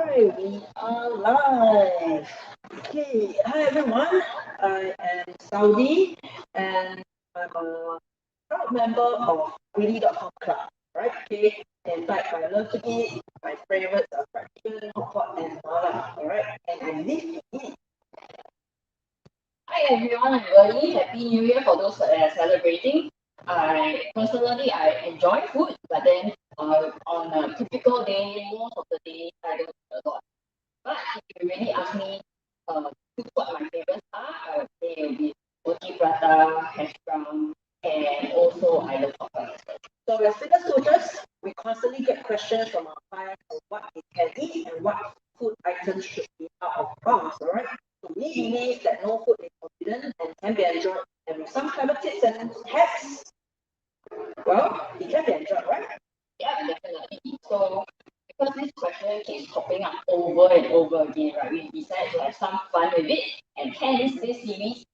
Alright, we are live. Okay, hi everyone. I am Saudi and I'm a proud member of Really.com Club. Right? Okay. In fact, I love to eat. My favorites are fried chicken, hot pot, and mala. Alright, and I live to eat. Hi everyone, I'm Bernie. Happy New Year for those celebrating. I enjoy food, but then on a typical day, most of the day I don't eat a lot. But if you really ask me what my favorites are, I would say it will be roti prata, hash brown, and also I love hot dogs. So as fitness coaches, we constantly get questions from our clients on what they can eat and what food items should be out of bounds. Alright. So we believe that no food is forbidden and can be enjoyed, and with some clever tips and hacks, well, it can be enjoyed, right? Yeah, definitely. So because this question keeps popping up over and over again, right? We decided to have some fun with it, and hence this series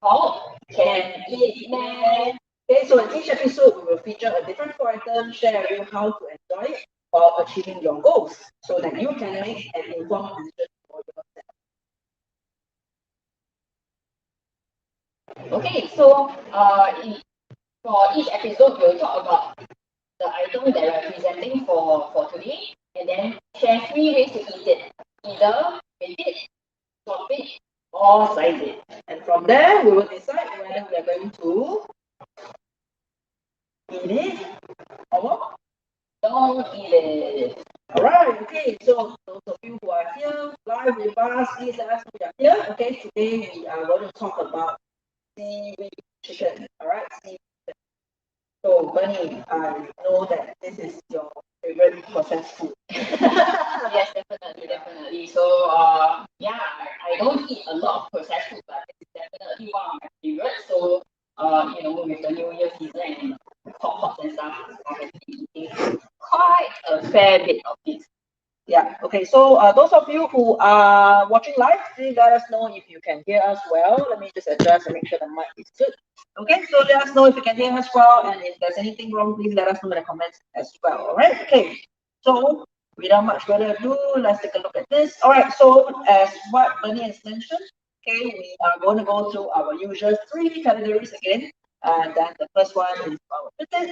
called Can Eat Man. Okay, so in each episode, we will feature a different food item, share with you how to enjoy it while achieving your goals so that you can make an informed decision for yourself. Okay, so for each episode, we'll talk about the item that we're presenting for today, and then share 3 ways to eat it. Either with it, chop it, or slice it. And from there, we will decide whether we are going to eat it or don't eat it. Alright, okay, so those of you who are here live with us, please let us know you are here. Okay, today we are going to talk about seaweed chicken. Alright, seaweed chicken. So, Bernie, I know that this is your favorite processed food. Yes, definitely. So, yeah, I don't eat a lot of processed food, but it's definitely one of my favorites. So, with the New Year season and hot pots and stuff, I have been eating quite a fair bit of this. Yeah, okay, so those of you who are watching live, please let us know if you can hear us well. Let me just adjust and make sure the mic is good. Okay, so let us know if you can hear us well, and if there's anything wrong, please let us know in the comments as well. All right, okay, so without much further ado, let's take a look at this. All right, so as what Bernie has mentioned, okay, we are going to go through our usual 3 categories again, and then the first one is our fitness,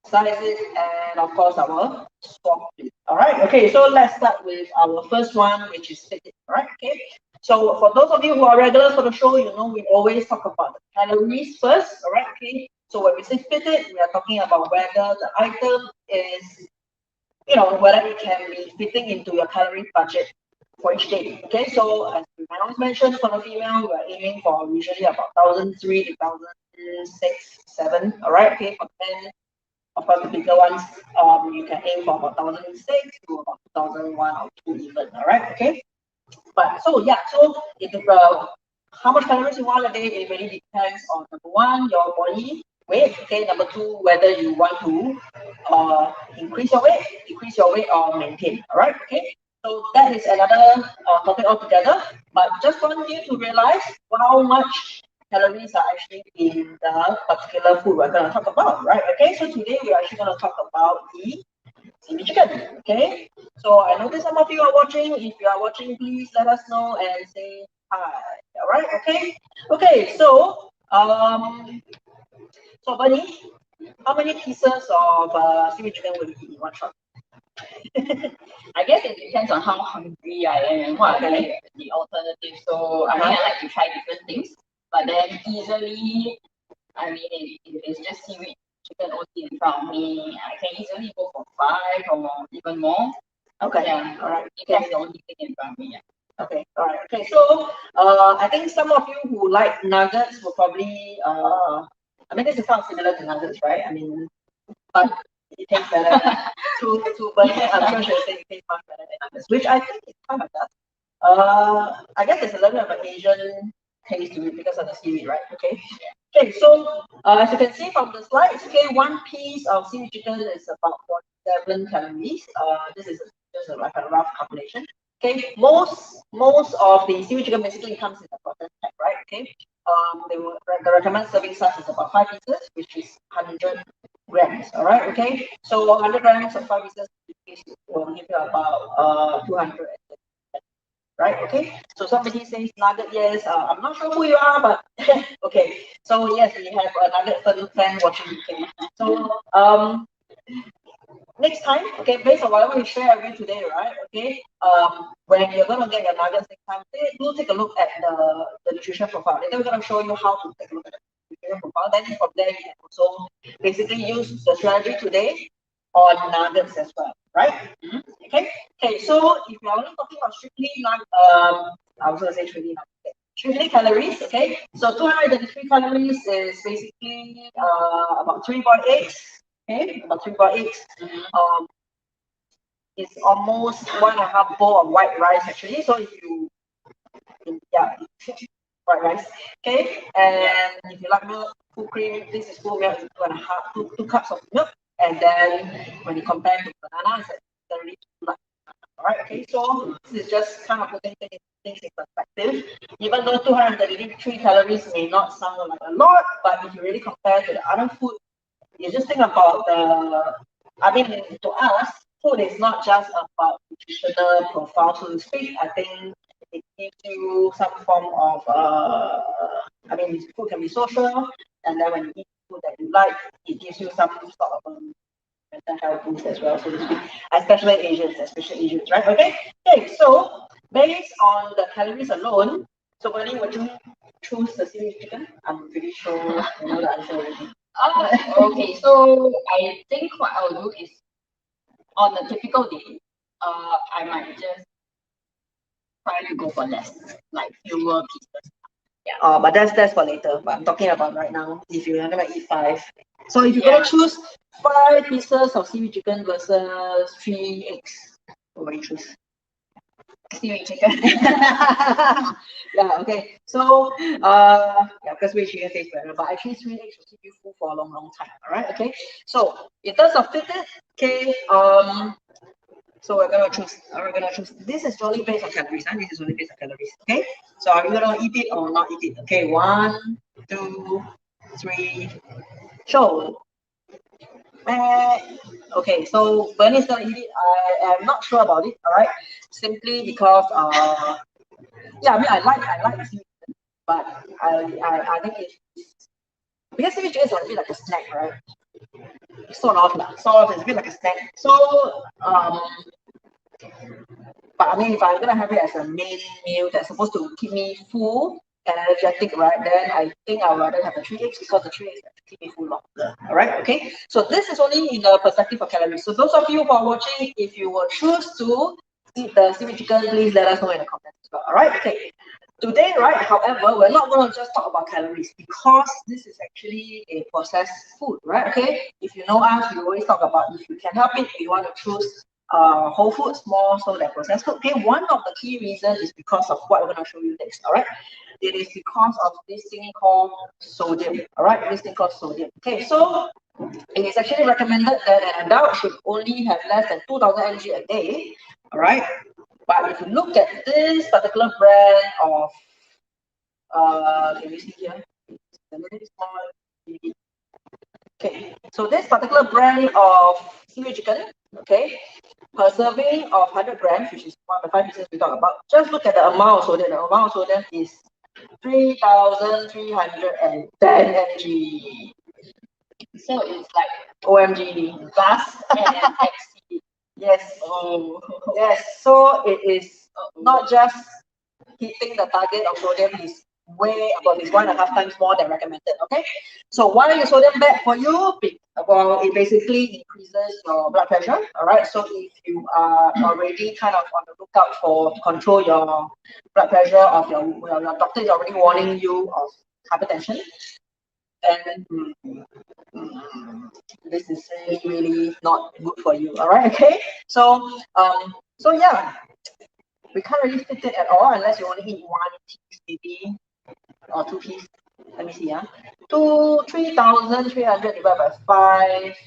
sizes, and of course our swap fit. All right, okay, so let's start with our first one, which is fitting. All right, okay, so for those of you who are regulars for the show, you know we always talk about the calories first. All right, okay, so when we say fitted, we are talking about whether the item is, whether it can be fitting into your calorie budget for each day. Okay, so as I always mentioned, for the female, we are aiming for usually about 1,003 to 1,006, 7. All right, okay, for men, of course, the bigger ones, you can aim for about 1,006 to about 2,001 or 2 even. All right, okay. But so yeah, so if how much calories you want a day, it really depends on number one, your body weight. Okay, number two, whether you want to increase your weight, decrease your weight, or maintain. All right, okay. So that is another topic altogether. But just want you to realize how much calories are actually in the particular food we're going to talk about, right? Okay, so today we're actually going to talk about the seaweed chicken. Okay, so I notice some of you are watching. If you are watching, please let us know and say hi. All right, okay, okay. So Bunny, how many pieces of seaweed chicken will you eat in one shot? I guess it depends on how hungry I am and what are the alternatives. So, I like to try different things, but then easily, if it's just seaweed chicken OT in front of me, I can easily go for 5 or even more. Okay. Yeah. All right. If that's the only thing in front of me. Yeah. Okay. All right. Okay. So, I think some of you who like nuggets will probably, this is sounds similar to nuggets, right? But it tastes better. to Bernie, I'm sure she'll say it tastes much better than nuggets, which I think it kind of does. I guess there's a little bit of an Asian taste to it because of the seaweed, right? Okay. Okay, so as you can see from the slides, okay, one piece of seaweed chicken is about 47 calories. This is just like a rough calculation. Okay, most of the seaweed chicken basically comes in a processed pack, right? Okay, the recommended serving size is about 5 pieces, which is 100 grams. All right, okay. So 100 grams of 5 pieces will give you about 230 right? Okay, so somebody says nugget, yes, I'm not sure who you are, but okay, so yes, we have a nugget fan watching. Okay, so next time, okay, based on whatever we share with you today, right? Okay, when you're gonna get your nuggets next time, do take a look at the nutrition profile. Later we're gonna show you how to take a look at the nutrition profile. Then from there you can also basically use the strategy today on nuggets as well, right? Okay. Okay. So if you're only talking about strictly I was gonna say strictly nuggets. Strictly calories, okay? So 233 calories is basically about 3 boiled eggs. Okay, about 3 boiled eggs. It's almost 1.5 bowl of white rice actually. So if you yeah, white rice. Okay, and if you like milk, full cream, this is full milk, 2 cups of milk. And then when you compare to banana, it's actually like, all right, okay, so this is just kind of putting things in perspective. Even though 233 calories may not sound like a lot, but if you really compare to the other food, you just think about I mean, to us, food is not just about nutritional profile, so to speak. I think it gives you some form of, I mean, food can be social, and then when you eat food that you like, it gives you some sort of mental health boost as well, so to speak, especially Asians, right? Okay, okay, so based on the calories alone, so Bernie, would you choose the seaweed chicken? I'm pretty sure you know the answer already. Okay, so I think what I will do is on a typical day, I might just try to go for less, like fewer pieces. Yeah. But that's for later. But I'm talking about right now. If you're gonna eat 5, so if you're gonna choose 5 pieces of seaweed chicken versus 3 eggs, what will you choose? Seaweed chicken. Yeah. Okay. So yeah, because seaweed chicken tastes better. But actually, 3 eggs will keep you full for a long, long time. All right. Okay. So in terms of fitness, okay. So we're gonna choose. This is only based on calories. And this is only based on calories. Okay. So are you gonna eat it or not eat it? Okay. 1, 2, 3. Show. Okay. So Bernie's gonna eat it. I am not sure about it. All right. Simply because yeah. I mean, I like seaweed, but I think it's because seaweed is a bit like a snack, right? Sort of, it's a bit like a snack. So but I mean, if I'm gonna have it as a main meal that's supposed to keep me full and energetic, right? Then I think I'd rather have the 3 eggs because the 3 eggs keep me full longer. All right, okay. So this is only in the perspective of calories. So those of you who are watching, if you will choose to eat the seaweed chicken, please let us know in the comments as well. All right, okay. Today, right, however, we're not going to just talk about calories because this is actually a processed food, right? Okay. If you know us, we always talk about if you can help it, we want to choose whole foods more so than processed food. Okay, one of the key reasons is because of what we're going to show you next. All right, it is because of this thing called sodium. All right, this thing called sodium. Okay, so it is actually recommended that an adult should only have less than 2,000 mg a day. All right, but if you look at this particular brand of can you see here? It's a little bit small. Okay, so this particular brand of seaweed chicken, okay, per serving of 100 grams, which is one of the 5 pieces we talk about, just look at the amount of sodium. The amount of sodium is 3,310 mg. So it's like OMG. vast and exceed. Yes. Oh. Yes. So it is not just hitting the target of sodium, is way above, is 1.5 times more than recommended. Okay, so why is sodium bad for you? Well, it basically increases your blood pressure. All right, so if you are already kind of on the lookout for to control your blood pressure of your doctor is already warning you of hypertension, and this is really not good for you. All right, okay, so so yeah, we can't really fit it at all unless you only eat 1 piece maybe or 2 pieces. Let me see, 3,300 divided by 5.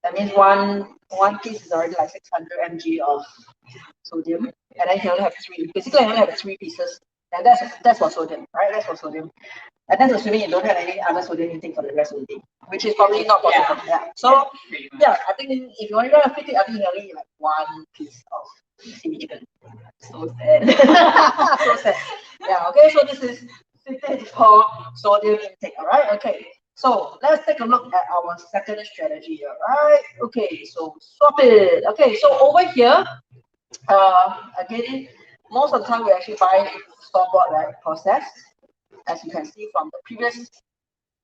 That means one piece is already like 600 mg of sodium, and then you can only have 3. Basically, I only have 3 pieces, and that's for sodium, right? That's for sodium, and that's assuming you don't have any other sodium intake for the rest of the day, which is probably not possible. Yeah. So yeah, I think if you only want to fit it, I think you only need like 1 piece of seaweed chicken. So sad. So sad. Yeah, okay, so this is 54 sodium intake, all right? Okay, so let's take a look at our second strategy, all right? Okay, so swap it. Okay, so over here, again, most of the time we actually buy store-bought, right, processed, as you can see from the previous.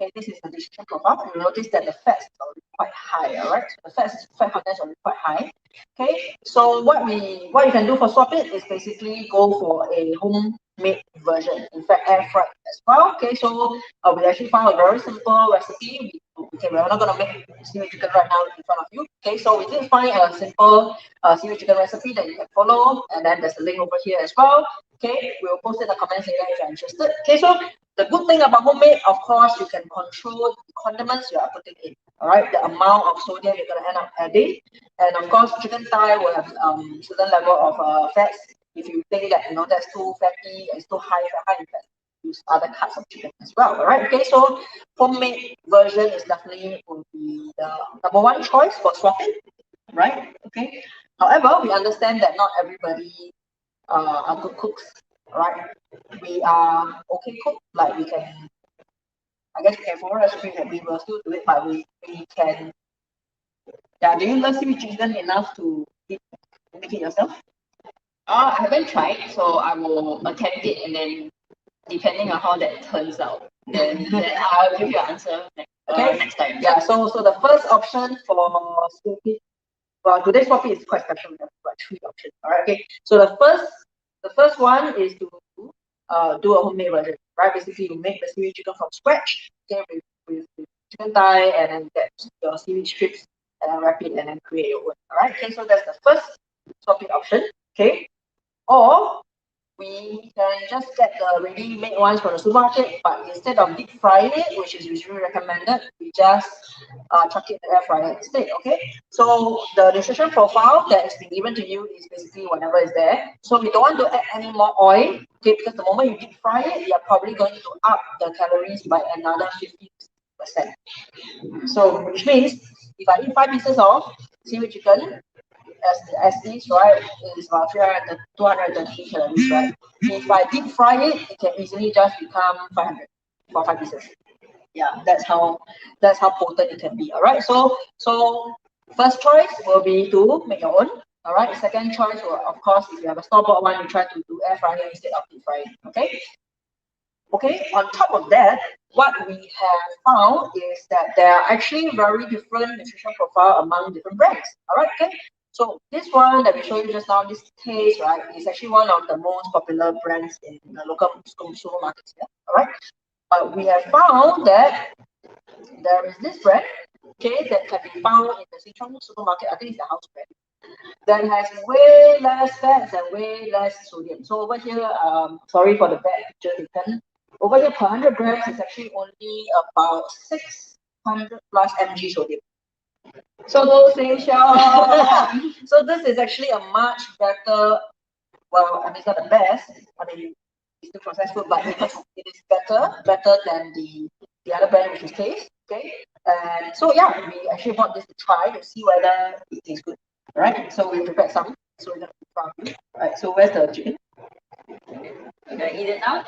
Okay, this is the nutrition profile. You notice that the fat is already quite high, all right? So the fat content is already quite high. Okay, so what you can do for swap it is basically go for a homemade version. In fact, air fried as well. Okay, so we actually found a very simple recipe. We're not gonna make seaweed chicken right now in front of you. Okay, so we did find a simple seaweed chicken recipe that you can follow, and then there's a link over here as well. Okay, we'll post in the comments area if you're interested. Okay, so the good thing about homemade, of course, you can control the condiments you are putting in. All right, the amount of sodium you're gonna end up adding, and of course, chicken thigh will have certain level of fats. If you think that that's too fatty, it's too high in fat, use other cuts of chicken as well. All right, okay, so homemade version is definitely will be the number one choice for swapping, right? Okay. However, we understand that not everybody are good cooks, right? We are okay cook, like we can, I guess we can follow recipe that we will still do it, but we can. Yeah, do you love seaweed chicken enough to make it yourself? I haven't tried, so I will attempt it, and then depending on how that turns out, then I'll give you an answer next time. Yeah, so the first option for swapping, well, today's swapping is quite special. We have got three options. All right, okay. So the first one is to do a homemade version, right? Basically, you make the seaweed chicken from scratch, okay, with chicken thigh, and then get your seaweed strips, and then wrap it, and then create your own. All right, okay. So that's the first swapping option, okay. Or we can just get the ready-made ones from the supermarket, but instead of deep frying it, which is usually recommended, we just chuck it in the air fryer instead. Okay, so the nutrition profile that is being given to you is basically whatever is there. So we don't want to add any more oil, okay, because the moment you deep fry it, you're probably going to up the calories by another 50%. So which means if I eat 5 pieces of seaweed chicken, as is, right, it is about 230 calories, right? If I deep fry it, it can easily just become 500 for 5 pieces. Yeah, that's how potent it can be. All right. So first choice will be to make your own. All right. Second choice will, of course, if you have a store-bought one, you try to do air fryer instead of deep frying. Okay. Okay, on top of that, what we have found is that there are actually very different nutrition profile among different brands. All right, okay. So this one that we showed you just now, this Taste, right, is actually one of the most popular brands in the local supermarkets here. All right, but we have found that there is this brand, okay, that can be found in the Central supermarket. I think it's the house brand that has way less fats and way less sodium. So over here, sorry for the bad picture taken. Over here, per 100 grams is actually only about 600 plus mg sodium. So so this is actually a much better. Well, I mean, it's not the best. I mean, it's still processed food, but it is better than the other brand, which is Taste. Okay, and so yeah, we actually bought this to try to see whether it tastes good. Right. So we prepared some. So we're gonna try you. Right. So where's the chicken? Can I eat it now?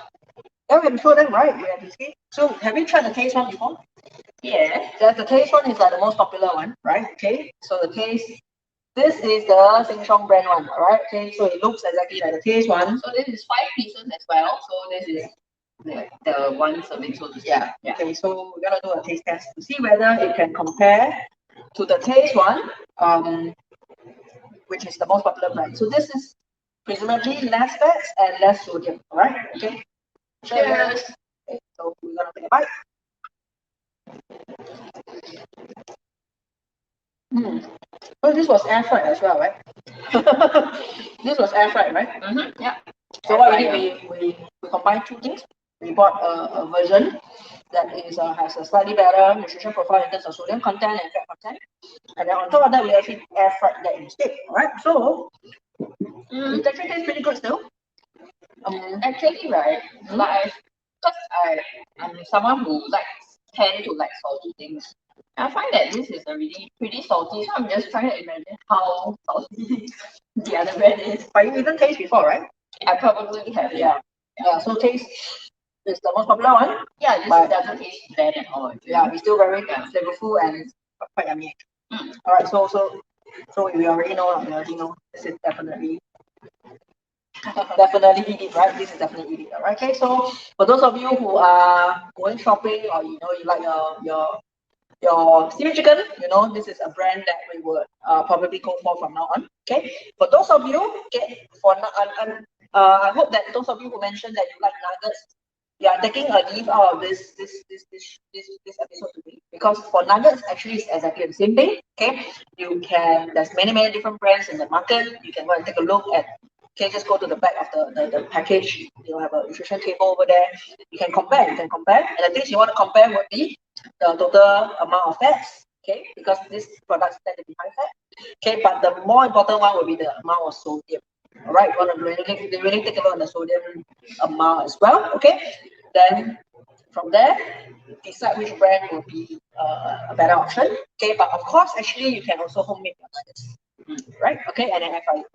Yeah, we have to show them, right? We have to see. So have you tried the Taste one before? Yeah. The Taste one is like the most popular one, right? Okay. So the Taste, this is the Sheng Siong brand one, all right? Okay. So it looks exactly like the Taste one. So this is 5 pieces as well. So this is the one serving, so to speak. Yeah. Okay. So we're gonna do a taste test to see whether it can compare to the Taste one, which is the most popular brand. So this is presumably less fats and less sodium, all right? Okay. Cheers. Okay, so we're gonna take a bite. Oh, this was air fried as well, right? This was air fried, right? Mm-hmm. Yeah. So what we did, we combined two things. We bought a version that is has a slightly better nutrition profile in terms of sodium content and fat content, and then on top of that, we actually air fried that instead. All right, so it actually tastes pretty good still. Actually, right, like, because I'm someone who tend to like salty things. I find that this is already pretty salty, so I'm just trying to imagine how salty the other brand is. But you didn't taste before, right? I probably have. Yeah. So taste is the most popular one. Yeah, this doesn't taste bad at all. Yeah, it's still very flavorful and it's quite yummy. All right, so we already know. This is definitely eat it, right? This is definitely eat it. All right. Okay. So for those of you who are going shopping, or you like your seaweed chicken, this is a brand that we would probably go for from now on. Okay. For those of you, I hope that those of you who mentioned that you like nuggets, you are taking a leave out of this episode today, because for nuggets actually it's exactly the same thing. Okay. There's many different brands in the market. You can go and take a look at. Okay, just go to the back of the package. You'll have a nutrition table over there. You can compare. And the things you want to compare would be the total amount of fats. Okay, because these products tend to be high fat. Okay, but the more important one will be the amount of sodium. All right, you want to really take a look at the sodium amount as well. Okay, then from there, decide which brand will be a better option. Okay, but of course, actually, you can also homemade your nuggets. Right? Okay, and then air fry it.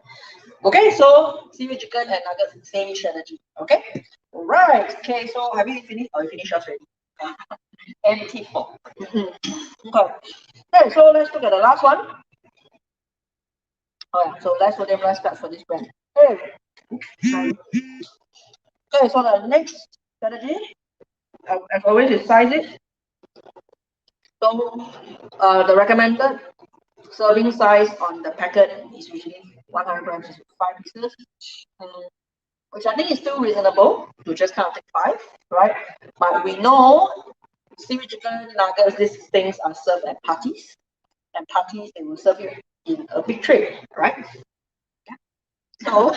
Okay, so seaweed chicken and nuggets, same strategy. Okay, right. Okay, so have you finished? Or you finished yours already? Empty fork. Okay, so let's look at the last one. Oh yeah, so less sodium, less fat for this brand. Okay, so the next strategy, as always, is size it. So the recommended serving size on the packet is usually 100 grams, is 5 pieces. Which I think is still reasonable to just kind of take 5, right? But we know seaweed chicken nuggets, these things are served at parties, and parties they will serve you in a big tray, right? So,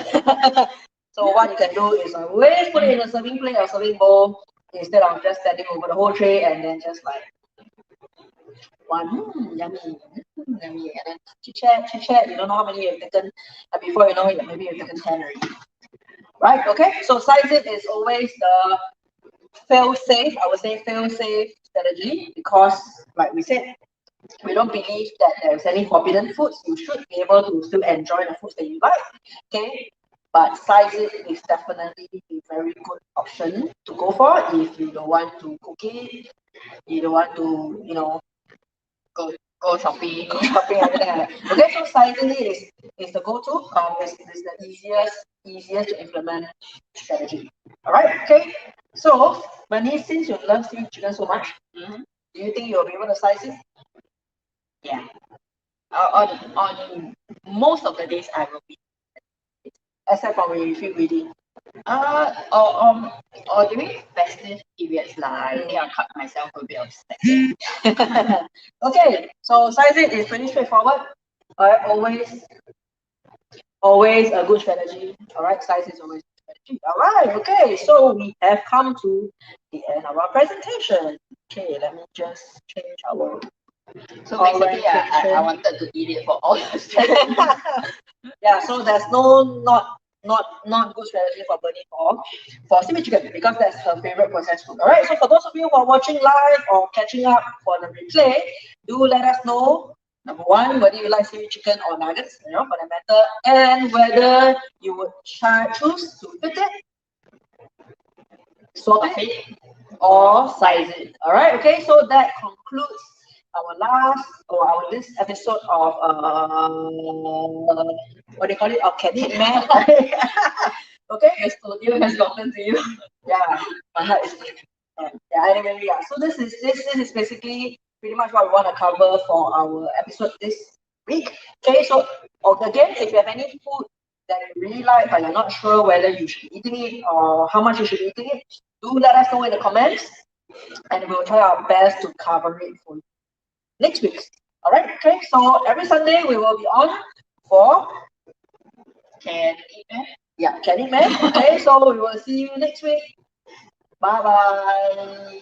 so what you can do is always put it in a serving plate or serving bowl instead of just standing over the whole tray and then just like one yummy, and then chit chat. You don't know how many you've taken, and before you know it, maybe you've taken 10 already. Right, okay, so size it is always the fail-safe, I would say fail-safe strategy, because like we said, we don't believe that there's any forbidden foods. You should be able to still enjoy the foods that you like, okay? But size it is definitely a very good option to go for if you don't want to cook it, you don't want to, Go shopping. everything like that. Okay, so sizing it is the go-to. It's the easiest to implement strategy. All right, okay. So, Bernice, since you love seaweed chicken so much, do you think you'll be able to size it? Yeah. On most of the days I will be. Except for when you feel greedy. Or during festive periods, I think I'll cut myself a bit of slack. Okay, so size it is pretty straightforward. All right, always a good strategy. All right, size is always a good strategy. All right, okay, so we have come to the end of our presentation. Okay, let me just change our. So basically, I wanted to eat it for all the strategies. Yeah, so there's not good strategy for Bernie for seaweed chicken, because that's her favorite processed food. All right, so for those of you who are watching live or catching up for the replay, do let us know, number one, whether you like seaweed chicken or nuggets, for that matter, and whether you would choose to fit it, swap it, or size it. All right, okay, so that concludes this episode of what do you call it? Of Can Eat Man. Okay, the studio has gotten to you. Yeah, my heart is yeah. Anyway, yeah. So this is basically pretty much what we want to cover for our episode this week. Okay, so again, if you have any food that you really like but you're not sure whether you should be eating it or how much you should be eating it, do let us know in the comments, and we'll try our best to cover it for you next week. All right. Okay. So every Sunday we will be on for Can Eat Man. Yeah, Can Eat Man. Okay. So we will see you next week. Bye bye.